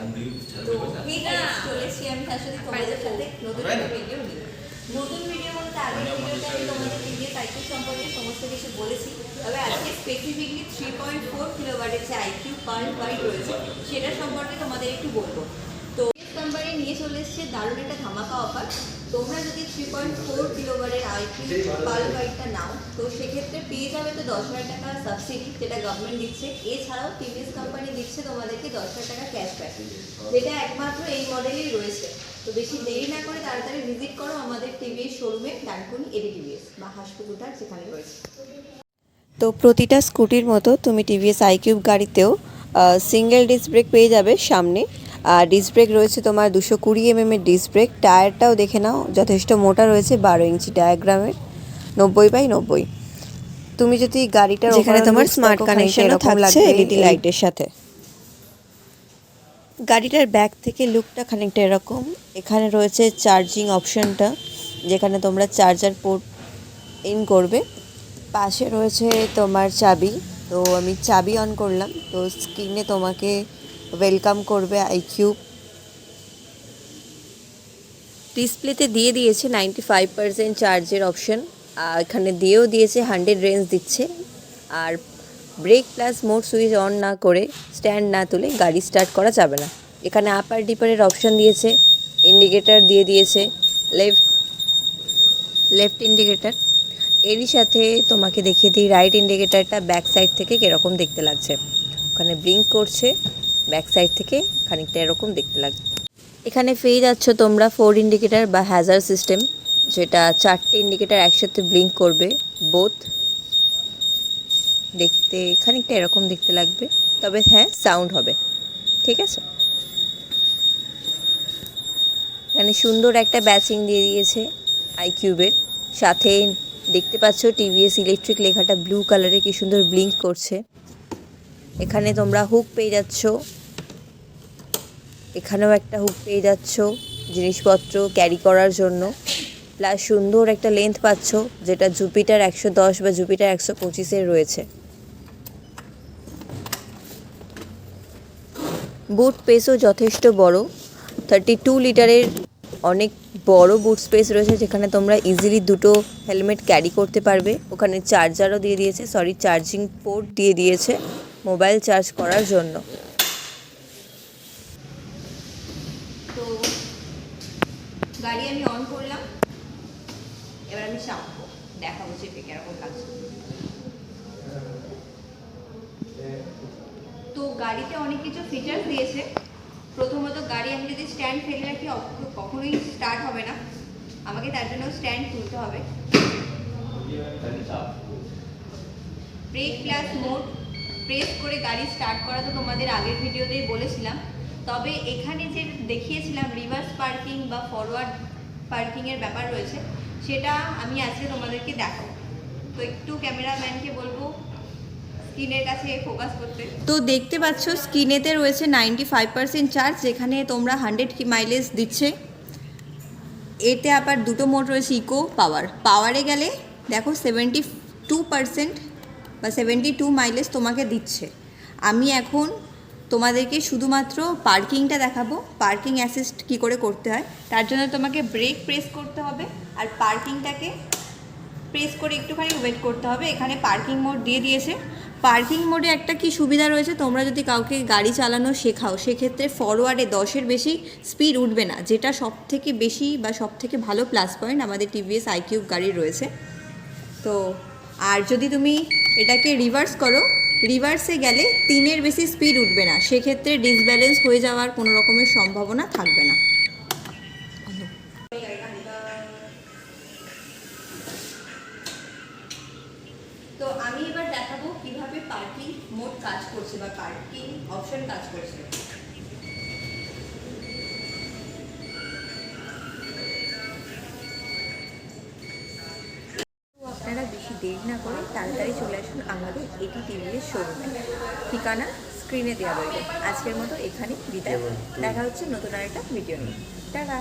তো চলে এসেছি আমি তার সাথে তোমাদের সাথে নতুন ভিডিও নিয়ে। নতুন ভিডিও বলতে আগের ভিডিওতে আমি তোমাদের টিভিএস আইকিউ সম্পর্কে সমস্ত কিছু বলেছি, তবে আজকে স্পেসিফিকলি 3.4 কিলোওয়াটের যে আইকিউ পার বাইট রয়েছে সেটা সম্পর্কে তোমাদের একটু বলবো। তো কোম্পানি নিয়ে চলে এসেছে দারুণ একটা ধামাকা অফার। তোমরা যদি 3.4 কিলোওয়াটের আইকিউ পার বাইটটা নাও তো সেক্ষেত্রে পেয়ে যাবে তো 10,000 টাকা সাবসিডি, যেটা গভর্নমেন্ট দিচ্ছে। এছাড়াও টিভিএস কোম্পানি দিচ্ছে তোমাদেরকে 10,000 টাকা ক্যাশব্যাক, যেটা একমাত্র এই মডেলেই রয়েছে। তো বেশি দেরি না করে তাড়াতাড়ি ভিজিট করো আমাদের টিভিএস শোরুমে, ডানকুনি এডি টিভিএস বা হাসপুকুটার যেখানে রয়েছে। তো প্রতিটা স্কুটির মতো তুমি টিভিএস আইকিউব গাড়িতেও সিঙ্গেল ডিস্ক ব্রেক পেয়ে যাবে সামনে। আর ডিস্ক ব্রেক রয়েছে তোমার 220 mm এর ডিস্ক ব্রেক। টায়ারটাও দেখে নাও, যথেষ্ট মোটা রয়েছে, 12 ইঞ্চি ডায়াগ্রামের, 90/90। তুমি যদি গাড়িটার যেখানে তোমার স্মার্ট কানেকশনও থাকছে এলইডি লাইটের সাথে। গাড়িটার ব্যাক থেকে লুকটা খানিকটা এরকম। এখানে রয়েছে চার্জিং অপশনটা, যেখানে তোমরা চার্জার পোর্ট ইন করবে। পাশে রয়েছে তোমার চাবি। তো আমি চাবি অন করলাম, তো স্ক্রিনে তোমাকে ওয়েলকাম করবে আইকিউব। ডিসপ্লেতে দিয়ে দিয়েছে 95% চার্জের অপশন, এখানে দিয়েও দিয়েছে 100 রেঞ্জ দিচ্ছে। আর brake plus mode switch on না করে স্ট্যান্ড না তুলে গাড়ি স্টার্ট করা যাবে না। এখানে আপার ডিপারের অপশন দিয়েছে, ইন্ডিকেটার দিয়ে দিয়েছে, লেফট ইন্ডিকেটার। এরই সাথে তোমাকে দেখিয়ে দিই রাইট ইন্ডিকেটারটা ব্যাক সাইড থেকে কীরকম দেখতে লাগছে। ওখানে ব্লিঙ্ক করছে, ব্যাক সাইড থেকে খানিকটা এরকম দেখতে লাগছে। এখানে পেয়ে যাচ্ছ তোমরা 4 ইন্ডিকেটার বা হ্যাজার্ড সিস্টেম, যেটা 4টে ইন্ডিকেটার একসাথে ব্লিঙ্ক করবে। বোথ দেখতে খানিকটা এরকম দেখতে লাগবে, তবে হ্যাঁ সাউন্ড হবে, ঠিক আছে। এখানে সুন্দর একটা ব্যাচিং দিয়ে দিয়েছে আইকিউবের সাথে। দেখতে পাচ্ছ টিভিএস ইলেকট্রিক লেখাটা ব্লু কালারে কি সুন্দর ব্লিঙ্ক করছে। এখানে তোমরা হুক পেয়ে যাচ্ছ, এখানেও একটা হুক পেয়ে যাচ্ছ জিনিসপত্র ক্যারি করার জন্য। প্লাস সুন্দর একটা লেন্থ পাচ্ছ, যেটা জুপিটার 110 বা জুপিটার 125-এর রয়েছে। বুট স্পেসও যথেষ্ট বড়, 32 লিটারের অনেক বড় বুট স্পেস রয়েছে, যেখানে তোমরা ইজিলি দুটো হেলমেট ক্যারি করতে পারবে। ওখানে চার্জারও দিয়ে দিয়েছে, চার্জিং পোর্ট দিয়ে দিয়েছে মোবাইল চার্জ করার জন্য। তো গাড়ি আমি অন করলাম, এবার আমি চাপবো, দেখাবো চেপে কিরকম লাগছে। তো গাড়িতে অনেক কিছু ফিচার্স দিয়েছে। প্রথমত গাড়ি আমি যদি স্ট্যান্ড ফেলে রাখি কখনোই স্টার্ট হবে না, আমাকে তার জন্য স্ট্যান্ড তুলতে হবে। ব্রেক প্লাস মোড প্রেস করে গাড়ি স্টার্ট করা তো তোমাদের আগের ভিডিওতেই বলেছিলাম, তবে এখানে যে দেখিয়েছিলাম রিভার্স পার্কিং বা ফরওয়ার্ড পার্কিংয়ের ব্যাপার রয়েছে, সেটা আমি আজকে তোমাদেরকে দেখাবো। তো একটু ক্যামেরাম্যানকে বলবো স্ক্রিনের কাছে ফোকাস করতে। তো দেখতে পাচ্ছ স্ক্রিনেতে রয়েছে 95% চার্জ, যেখানে তোমরা 100 মাইলেজ দিচ্ছে। এতে আবার দুটো মোড রয়েছে, ইকো পাওয়ারে গেলে দেখো 72% বা 72 মাইলেজ তোমাকে দিচ্ছে। আমি এখন তোমাদেরকে শুধুমাত্র পার্কিংটা দেখাবো, পার্কিং অ্যাসিস্ট কী করে করতে হয়। তার জন্য তোমাকে ব্রেক প্রেস করতে হবে আর পার্কিংটাকে প্রেস করে একটুখানি ওয়েট করতে হবে। এখানে পার্কিং মোড দিয়ে দিয়েছে। পার্কিং মোডে একটা কি সুবিধা রয়েছে, তোমরা যদি কাউকে গাড়ি চালানো শেখাও সেক্ষেত্রে ফরওয়ার্ডে 10-এর বেশি স্পিড উঠবে না, যেটা সবথেকে বেশি বা সবথেকে ভালো প্লাস পয়েন্ট আমাদের টিভিএস আইকিউব গাড়ির রয়েছে। তো আর যদি তুমি এটাকে রিভার্স করো, রিভার্সে গেলে 3-এর বেশি স্পিড উঠবে না, সেক্ষেত্রে ডিসব্যালেন্স হয়ে যাওয়ার কোনো রকমের সম্ভাবনা থাকবে না। তো আমি এবার দেখাবো কিভাবে পার্কিং মোড কাজ করছে বা পার্কিং অপশন কাজ করছে। আপনারা বেশি দেরি না করে তাড়াতাড়ি চলে আসুন আমাদের এটি টিভিএস শোরুমে। ঠিকানা স্ক্রিনে দেওয়া রইল। আজকের মতো এখানেই বিদায়, দেখা হচ্ছে নতুন আরেকটা ভিডিও নিয়ে। টাটা।